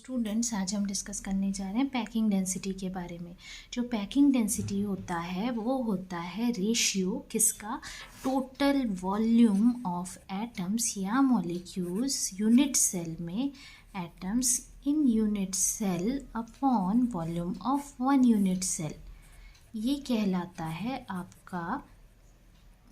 Students, आज हम discuss करने जा रहे हैं पैकिंग डेंसिटी के बारे में। जो पैकिंग डेंसिटी होता है वो होता है रेशियो किसका, टोटल वॉल्यूम ऑफ एटम्स या मॉलिक्यूल्स यूनिट सेल में, atoms in unit cell upon volume of one unit cell. ये कहलाता है आपका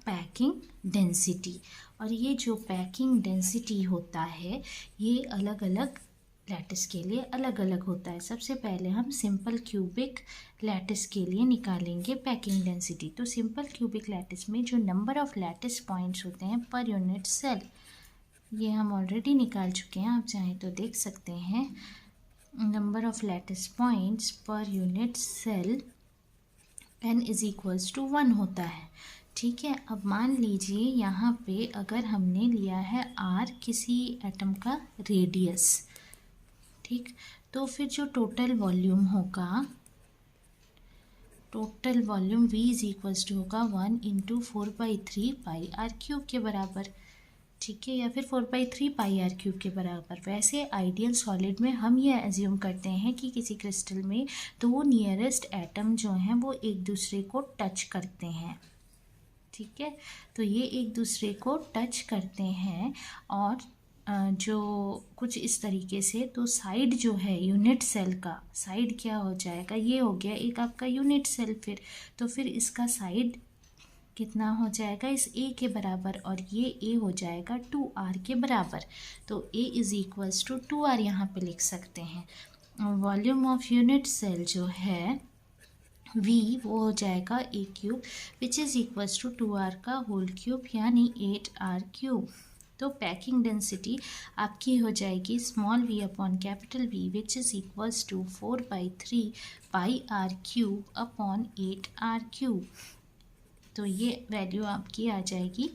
पैकिंग डेंसिटी। और ये जो पैकिंग डेंसिटी होता है ये अलग अलग लैटिस के लिए अलग अलग होता है। सबसे पहले हम सिंपल क्यूबिक लैटिस के लिए निकालेंगे पैकिंग डेंसिटी। तो सिंपल क्यूबिक लैटिस में जो नंबर ऑफ लैटिस पॉइंट्स होते हैं पर यूनिट सेल, ये हम ऑलरेडी निकाल चुके हैं, आप चाहें तो देख सकते हैं। Number of lattice points per unit cell n is equals to 1 होता है। ठीक है, अब मान लीजिए यहाँ पे अगर हमने लिया है r किसी एटम का रेडियस, ठीक, तो फिर जो टोटल वॉल्यूम होगा, total volume v is equals to होगा 1 इंटू 4/3 पाई आर क्यूब के बराबर। ठीक है, या फिर 4/3 पाई आर क्यूब के बराबर। वैसे आइडियल सॉलिड में हम ये एज्यूम करते हैं कि किसी क्रिस्टल में दो नियरेस्ट एटम जो हैं वो एक दूसरे को टच करते हैं। ठीक है, तो ये एक दूसरे को टच करते हैं और जो कुछ इस तरीके से, तो साइड जो है यूनिट सेल का, साइड क्या हो जाएगा, ये हो गया एक आपका यूनिट सेल। फिर फिर इसका साइड कितना हो जाएगा, इस a के बराबर, और ये a हो जाएगा 2r के बराबर। तो a is equals to 2r यहाँ पे लिख सकते हैं। वॉल्यूम ऑफ यूनिट सेल जो है v वो हो जाएगा a cube which is equals to 2r का होल क्यूब यानी 8r क्यूब। तो पैकिंग डेंसिटी आपकी हो जाएगी small v upon capital V which is equals to 4/3 pi r cube upon 8r cube. तो ये वैल्यू आपकी आ जाएगी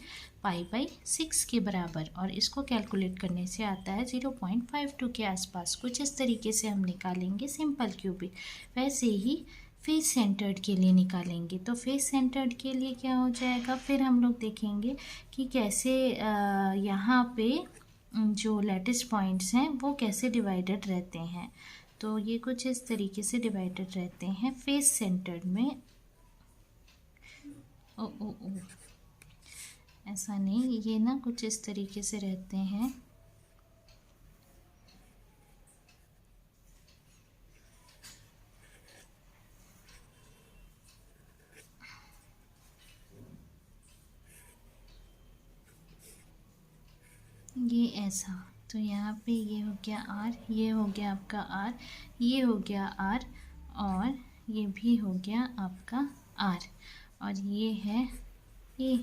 π/6 के बराबर, और इसको कैलकुलेट करने से आता है 0.52 के आसपास। कुछ इस तरीके से हम निकालेंगे सिंपल क्यूबिक। वैसे ही फेस सेंटर्ड के लिए निकालेंगे। तो फेस सेंटर्ड के लिए क्या हो जाएगा, फिर हम लोग देखेंगे कि कैसे यहाँ पे जो लैटिस पॉइंट्स हैं वो कैसे डिवाइडेड रहते हैं। तो ये कुछ इस तरीके से डिवाइडेड रहते हैं फेस सेंटर्ड में। ओ ऐसा नहीं, ये ना कुछ इस तरीके से रहते हैं। ये ऐसा, तो यहाँ पे ये हो गया r, ये हो गया आपका r, ये हो गया r, और ये भी हो गया आपका r, और ये है ये,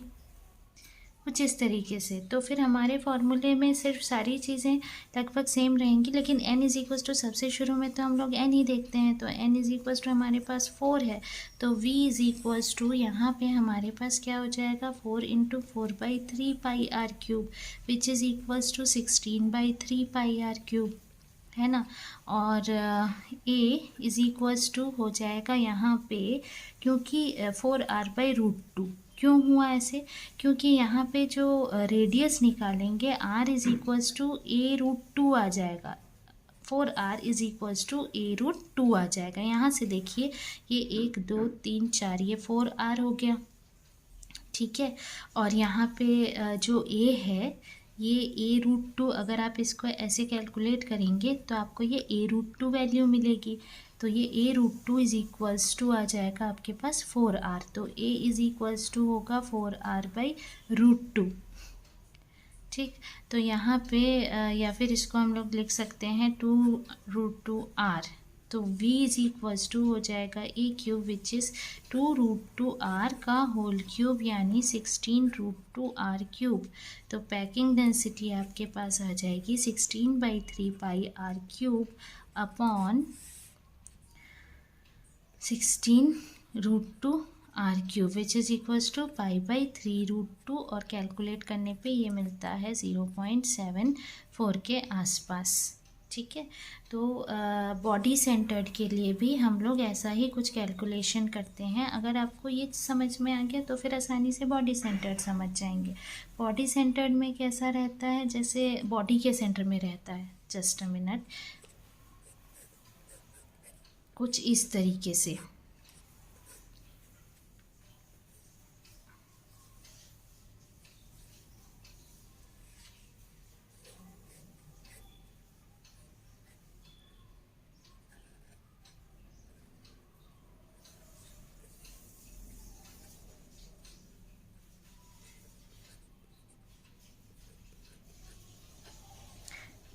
कुछ इस तरीके से। तो फिर हमारे फॉर्मूले में सिर्फ सारी चीज़ें लगभग सेम रहेंगी, लेकिन n इज़ इक्वल्स टू सबसे शुरू में तो हम लोग n ही देखते हैं। तो n इज़ इक्वल्स टू हमारे पास 4 है, तो v इज़ इक्वल्स टू यहाँ पे हमारे पास क्या हो जाएगा, 4 into 4/3 pi r cube which is equals to 16/3 pi r cube, है ना। और a इज़ इक्वल्स टू हो जाएगा यहाँ पे, क्योंकि 4r/√2 क्यों हुआ ऐसे, क्योंकि यहाँ पे जो रेडियस निकालेंगे r is equals to a√2 आ जाएगा। 4r is equals to a√2 आ जाएगा। यहाँ से देखिए ये 1 2 3 4, ये 4r हो गया। ठीक है, और यहाँ पे जो a है ये a√2, अगर आप इसको ऐसे कैलकुलेट करेंगे तो आपको ये a√2 वैल्यू मिलेगी। तो ये a√2 इज़ इक्वल्स टू आ जाएगा आपके पास 4r। तो a इज़ इक्वल्स टू होगा 4r/√2। ठीक, तो यहाँ पे या फिर इसको हम लोग लिख सकते हैं 2√2r। तो v इज़ इक्वल्स टू हो जाएगा a cube which is 2√2r का होल क्यूब यानी 16√2r क्यूब। तो पैकिंग डेंसिटी आपके पास आ जाएगी 16/3 pi r cube upon 16√2r cube which is equals to π/3√2, और कैलकुलेट करने पे ये मिलता है 0.74 के आसपास। ठीक है, तो बॉडी सेंटर्ड के लिए भी हम लोग ऐसा ही कुछ कैलकुलेशन करते हैं। अगर आपको ये समझ में आ गया तो फिर आसानी से बॉडी सेंटर्ड समझ जाएंगे। बॉडी सेंटर्ड में कैसा रहता है, जैसे बॉडी के सेंटर में रहता है, जस्ट अ मिनट, कुछ इस तरीके से।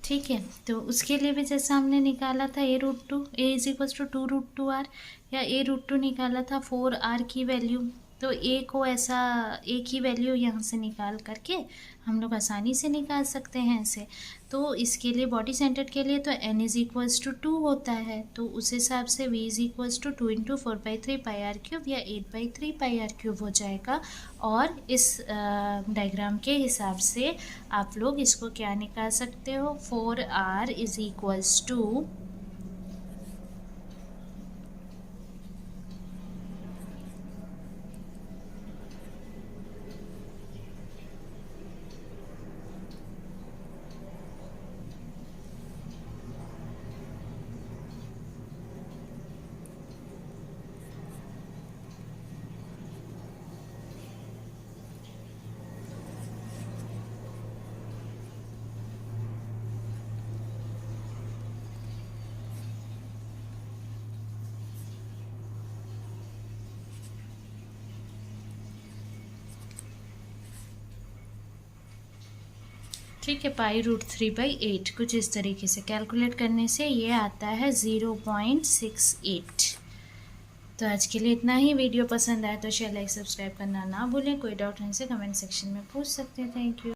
ठीक है, तो उसके लिए भी जैसा हमने निकाला था a√2, a is equals to 2√2r, या a√2 निकाला था 4r की वैल्यू, तो a को ऐसा a की वैल्यू यहाँ से निकाल करके हम लोग आसानी से निकाल सकते हैं ऐसे। तो इसके लिए बॉडी सेंटर्ड के लिए तो n इज इक्वल्स टू 2 होता है, तो उस हिसाब से v is equals to 2 into 4/3πr³ या 8/3πr³ हो जाएगा। और इस डायग्राम के हिसाब से आप लोग इसको क्या निकाल सकते हो, 4r इज इक्वल्स टू ठीक है, π√3/8 कुछ इस तरीके से कैलकुलेट करने से ये आता है 0.68। तो आज के लिए इतना ही। वीडियो पसंद आए तो शेयर लाइक सब्सक्राइब करना ना भूलें। कोई डाउट है से कमेंट सेक्शन में पूछ सकते हैं। Thank you.